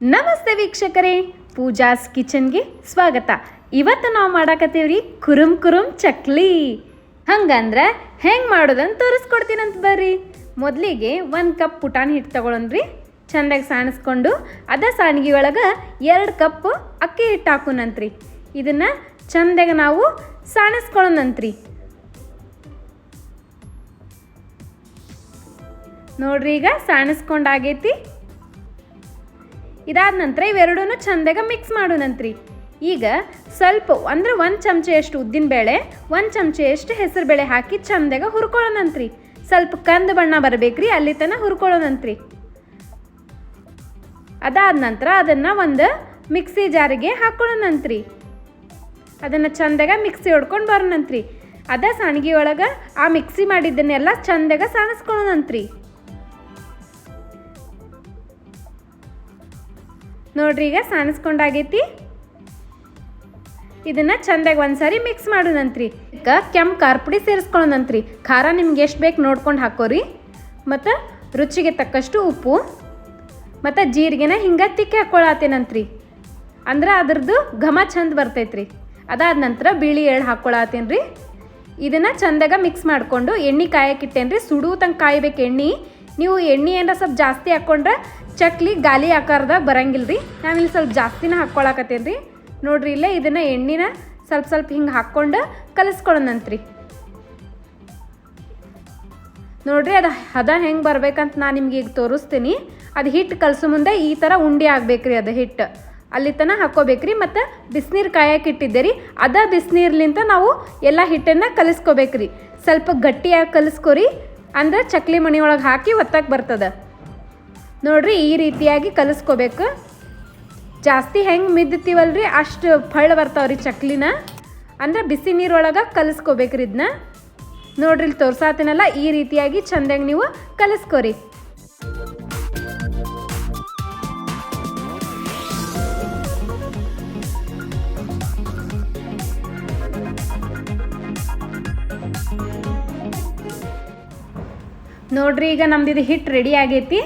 ನಮಸ್ತೆ ವೀಕ್ಷಕರೇ, ಪೂಜಾಸ್ ಕಿಚನ್ಗೆ ಸ್ವಾಗತ. ಇವತ್ತು ನಾವು ಮಾಡಾಕತ್ತೀವ್ರಿ ಕುರುಮ್ ಕುರುಮ್ ಚಕ್ಲಿ. ಹಂಗಂದ್ರೆ ಹೆಂಗೆ ಮಾಡೋದಂತ ತೋರಿಸ್ಕೊಡ್ತೀನಂತ ಬರ್ರಿ. ಮೊದಲಿಗೆ 1 ಕಪ್ ಪುಟಾಣಿ ಹಿಟ್ಟು ತಗೊಳನ್ರಿ. ಚೆಂದಾಗಿ ಸಾಣಿಸ್ಕೊಂಡು ಸಾಣಿಗೆ ಒಳಗೆ 2 ಕಪ್ ಅಕ್ಕಿ ಹಿಟ್ಟು ಹಾಕೋಣಂತ್ರಿ. ಇದನ್ನು ಚೆಂದಾಗಿ ನಾವು ಸಾಣಿಸ್ಕೊಳ್ಳೋಣಂತ್ರಿ. ನೋಡ್ರಿ, ಈಗ ಸಾಣಿಸ್ಕೊಂಡಾಗೈತಿ. ಇದಾದ ನಂತರ ಇವೆರಡೂ ಚೆಂದಾಗಿ ಮಿಕ್ಸ್ ಮಾಡೋಣಂತ್ರಿ. ಈಗ ಸ್ವಲ್ಪ ಅಂದರೆ 1 ಚಮಚೆಯಷ್ಟು ಉದ್ದಿನಬೇಳೆ, 1 ಚಮಚೆಯಷ್ಟು ಹೆಸರುಬೇಳೆ ಹಾಕಿ ಚೆಂದಾಗಿ ಹುರ್ಕೊಳ್ಳೋಣಂತ್ರಿ. ಸ್ವಲ್ಪ ಕಂದು ಬಣ್ಣ ಬರಬೇಕ್ರಿ, ಅಲ್ಲಿ ತನಕ ಹುರ್ಕೊಳ್ಳೋಣಂತ್ರಿ. ಅದಾದ ನಂತರ ಅದನ್ನು ಒಂದು ಮಿಕ್ಸಿ ಜಾರಿಗೆ ಹಾಕೊಳ್ಳೋಣಂತ್ರಿ. ಅದನ್ನು ಚೆಂದಾಗಿ ಮಿಕ್ಸಿ ಹೊಡ್ಕೊಂಡು ಬರೋಣಂತ್ರಿ. ಸಾಣಿಗೆ ಒಳಗೆ ಆ ಮಿಕ್ಸಿ ಮಾಡಿದ್ದನ್ನೆಲ್ಲ ಚೆಂದಾಗಿ ಸಾಣಿಸ್ಕೊಳ್ಳೋಣಂತ್ರಿ. ನೋಡ್ರಿ, ಈಗ ಸಾಣಿಸ್ಕೊಂಡಾಗೈತಿ. ಇದನ್ನು ಚೆಂದಾಗಿ ಒಂದ್ಸಾರಿ ಮಿಕ್ಸ್ ಮಾಡೋಣಂತ್ರಿ. ಈಗ ಕೆಂಪು ಖಾರ ಪುಡಿ ಸೇರಿಸ್ಕೊಳ್ಳೋಣಂತ್ರಿ. ಖಾರ ನಿಮ್ಗೆ ಎಷ್ಟು ಬೇಕು ನೋಡ್ಕೊಂಡು ಹಾಕೋರಿ. ಮತ್ತು ರುಚಿಗೆ ತಕ್ಕಷ್ಟು ಉಪ್ಪು ಮತ್ತು ಜೀರಿಗೆನ ಹಿಂಗೆ ತಿಕ್ಕಿ ಹಾಕ್ಕೊಳತ್ತೇನಂತ್ರಿ. ಅಂದ್ರೆ ಅದ್ರದ್ದು ಘಮ ಚಂದ ಬರ್ತೈತ್ರಿ. ಅದಾದ ನಂತರ ಬಿಳಿ ಎಳ್ಳು ಹಾಕ್ಕೊಳತ್ತೇನ್ರಿ. ಇದನ್ನು ಚೆಂದಾಗ ಮಿಕ್ಸ್ ಮಾಡಿಕೊಂಡು ಎಣ್ಣೆ ಕಾಯಕ್ಕಿಟ್ಟೇನ್ರಿ. ಸುಡು ತನಕ ಕಾಯ್ಬೇಕು ಎಣ್ಣೆ. ನೀವು ಎಣ್ಣೆ ಏನಾರ ಸ್ವಲ್ಪ ಜಾಸ್ತಿ ಹಾಕ್ಕೊಂಡ್ರೆ ಚಕ್ಲಿ ಗಾಲಿ ಆಕಾರದಾಗ ಬರಂಗಿಲ್ಲ ರೀ. ನಾವಿಲ್ಲಿ ಸ್ವಲ್ಪ ಜಾಸ್ತಿನ ಹಾಕ್ಕೊಳಕತ್ತೇನೆ ರೀ. ನೋಡ್ರಿ, ಇಲ್ಲೇ ಇದನ್ನು ಎಣ್ಣೆನ ಸ್ವಲ್ಪ ಸ್ವಲ್ಪ ಹಿಂಗೆ ಹಾಕ್ಕೊಂಡು ಕಲಿಸ್ಕೊಳ್ಳೋಣಂತ್ರಿ. ನೋಡ್ರಿ, ಅದು ಹದ ಹೆಂಗೆ ಬರ್ಬೇಕಂತ ನಾನು ನಿಮ್ಗೆ ಈಗ ತೋರಿಸ್ತೀನಿ. ಅದು ಹಿಟ್ಟು ಕಲಸೋ ಮುಂದೆ ಈ ಥರ ಉಂಡೆ ಆಗ್ಬೇಕ್ರಿ. ಅದು ಹಿಟ್ಟು ಅಲ್ಲಿ ತನಕ ಹಾಕ್ಕೋಬೇಕ್ರಿ. ಮತ್ತು ಬಿಸಿನೀರು ಕಾಯಕ್ಕೆ ಇಟ್ಟಿದ್ದೆ ರೀ. ಬಿಸಿನೀರ್ಲಿಂತ ನಾವು ಎಲ್ಲ ಹಿಟ್ಟನ್ನು ಕಲಿಸ್ಕೋಬೇಕ್ರಿ. ಸ್ವಲ್ಪ ಗಟ್ಟಿಯಾಗಿ ಕಲಿಸ್ಕೊರಿ, ಅಂದ್ರೆ ಚಕ್ಲಿ ಮಣಿ ಒಳಗೆ ಹಾಕಿ ಒತ್ತಕ್ಕೆ ಬರ್ತದೆ. ನೋಡ್ರಿ, ಈ ರೀತಿಯಾಗಿ ಕಲಿಸ್ಕೋಬೇಕು. ಜಾಸ್ತಿ ಹೆಂಗೆ ಮಿದ್ತೀವಲ್ರಿ ಅಷ್ಟು ಫಳ್ಳ ಬರ್ತಾವ್ರಿ ಚಕ್ಲಿನ. ಅಂದ್ರೆ ಬಿಸಿ ನೀರೊಳಗೆ ಕಲಿಸ್ಕೋಬೇಕ್ರಿ ಇದನ್ನ. ನೋಡ್ರಿ, ಇಲ್ಲಿ ತೋರ್ಸಾತೀನಲ್ಲ, ಈ ರೀತಿಯಾಗಿ ಚೆಂದಾಗಿ ನೀವು ಕಲಿಸ್ಕೋರಿ. ನೋಡ್ರಿ, ಈಗ ನಮ್ದು ಇದು ಹಿಟ್ಟು ರೆಡಿ ಆಗೈತಿ.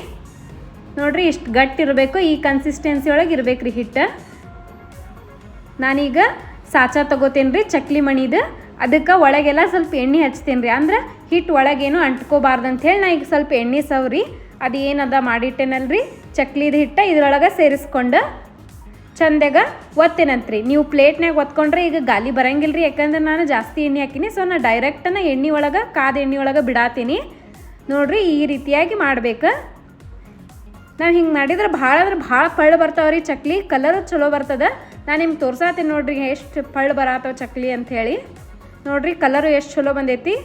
ನೋಡ್ರಿ, ಇಷ್ಟು ಗಟ್ಟಿ ಇರಬೇಕು. ಈ ಕನ್ಸಿಸ್ಟೆನ್ಸಿ ಒಳಗೆ ಇರ್ಬೇಕ್ರಿ ಹಿಟ್ಟು. ನಾನೀಗ ಸಾಚಾ ತಗೋತೇನೆ ರೀ ಚಕ್ಲಿ ಮಣಿದು. ಅದಕ್ಕೆ ಒಳಗೆಲ್ಲ ಸ್ವಲ್ಪ ಎಣ್ಣೆ ಹಚ್ತೇನೆ ರೀ. ಅಂದ್ರೆ ಹಿಟ್ಟು ಒಳಗೇನು ಅಂಟ್ಕೋಬಾರ್ದು ಅಂಥೇಳಿ ನಾ ಈಗ ಸ್ವಲ್ಪ ಎಣ್ಣೆ ಸವ್ರಿ ಅದು ಏನದ ಮಾಡಿಟ್ಟೇನಲ್ರಿ ಚಕ್ಲಿದ ಹಿಟ್ಟು ಇದ್ರೊಳಗೆ ಸೇರಿಸ್ಕೊಂಡು ಚಂದಾಗ ಒತ್ತೇನಂತ್ರಿ. ನೀವು ಪ್ಲೇಟ್ನಾಗ ಒತ್ಕೊಂಡ್ರೆ ಈಗ ಗಾಲಿ ಬರಂಗಿಲ್ಲ ರೀ. ಯಾಕಂದ್ರೆ ನಾನು ಜಾಸ್ತಿ ಎಣ್ಣೆ ಹಾಕಿನಿ. ಸೊ ನಾನು ಡೈರೆಕ್ಟನ್ನು ಎಣ್ಣೆ ಒಳಗೆ ಕಾದ ಎಣ್ಣೆ ಒಳಗೆ ಬಿಡಾತೀನಿ. ನೋಡ್ರಿ, ಈ ರೀತಿಯಾಗಿ ಮಾಡ್ಬೇಕು. ನಾವು ಹಿಂಗೆ ಮಾಡಿದ್ರೆ ಭಾಳ ಅಂದ್ರೆ ಭಾಳ ಪಳ್ಳು ಬರ್ತಾವ್ರಿ ಚಕ್ಲಿ. ಕಲರು ಚಲೋ ಬರ್ತದೆ. ನಾನು ನಿಮ್ಗೆ ತೋರ್ಸಾತೀನಿ ನೋಡ್ರಿ ಎಷ್ಟು ಪಳ್ಳು ಬರತ್ತವ ಚಕ್ಲಿ ಅಂಥೇಳಿ. ನೋಡ್ರಿ, ಕಲರು ಎಷ್ಟು ಚಲೋ ಬಂದೈತಿ.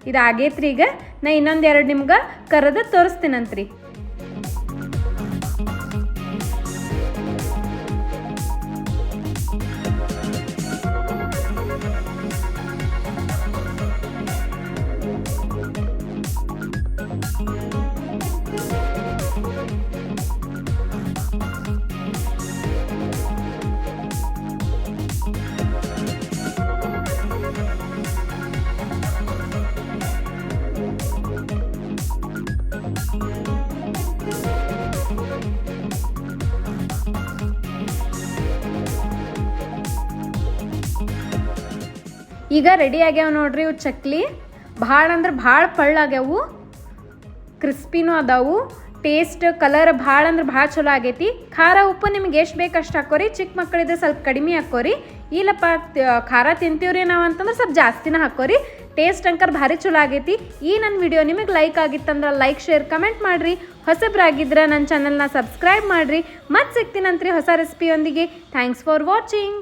ಇದು ಆಗೈತ್ರಿ. ಈಗ ನಾ ಇನ್ನೊಂದೆರಡು ನಿಮ್ಗೆ ಕರೆದು ತೋರಿಸ್ತೀನಂತ್ರಿ. ಈಗ ರೆಡಿ ಆಗ್ಯಾವ ನೋಡ್ರಿ ಇವು ಚಕ್ಲಿ. ಭಾಳ ಅಂದ್ರೆ ಭಾಳ ಪಳ್ಳಾಗ್ಯಾವು, ಕ್ರಿಸ್ಪಿನೂ ಅದಾವು. ಟೇಸ್ಟ್ ಕಲರ್ ಭಾಳ ಅಂದ್ರೆ ಭಾಳ ಚಲೋ ಆಗೈತಿ. ಖಾರ ಉಪ್ಪು ನಿಮ್ಗೆ ಎಷ್ಟು ಬೇಕು ಅಷ್ಟು ಹಾಕೋರಿ. ಚಿಕ್ಕ ಮಕ್ಕಳಿದ್ರೆ ಸ್ವಲ್ಪ ಕಡಿಮೆ ಹಾಕೋರಿ. ಇಲ್ಲಪ್ಪ ಖಾರ ತಿಂತೀವ್ರಿ ನಾವು ಅಂತಂದ್ರೆ ಸ್ವಲ್ಪ ಜಾಸ್ತಿನ ಹಾಕೋರಿ. ಟೇಸ್ಟ್ ಅಂಕರ್ ಭಾರಿ ಚಲೋ ಆಗೈತಿ. ಈ ನನ್ನ ವಿಡಿಯೋ ನಿಮಗೆ ಲೈಕ್ ಆಗಿತ್ತಂದ್ರೆ ಲೈಕ್, ಶೇರ್, ಕಮೆಂಟ್ ಮಾಡಿರಿ. ಹೊಸಬ್ರಾಗಿದ್ರೆ ನನ್ನ ಚಾನಲ್ನ ಸಬ್ಸ್ಕ್ರೈಬ್ ಮಾಡಿರಿ. ಮತ್ತೆ ಸಿಗ್ತೀನಂತ್ರಿ ಹೊಸ ರೆಸಿಪಿಯೊಂದಿಗೆ. Thanks for watching.